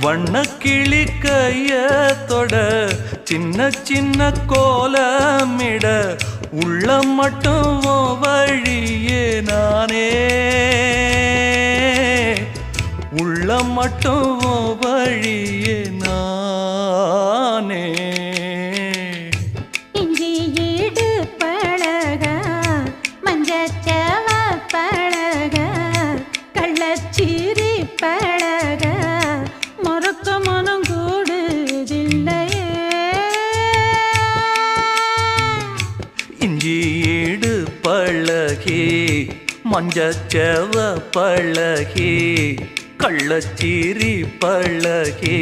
வண்ணக்கிளி கையத்தொட சின்ன சின்ன கோலமிட உள்ளம் மட்டும் வழியே நானே உள்ளம் மட்டும் வழியே நானே இஞ்சி ஈடு பழக மஞ்சச்சவ பழக கள்ளச்சீரி பழக மொறுக்க மனம் கூடுதில்லையே இஞ்சி ஈடு பழகி மஞ்சச்சவ பழகி கள்ளச்சீரி பழகி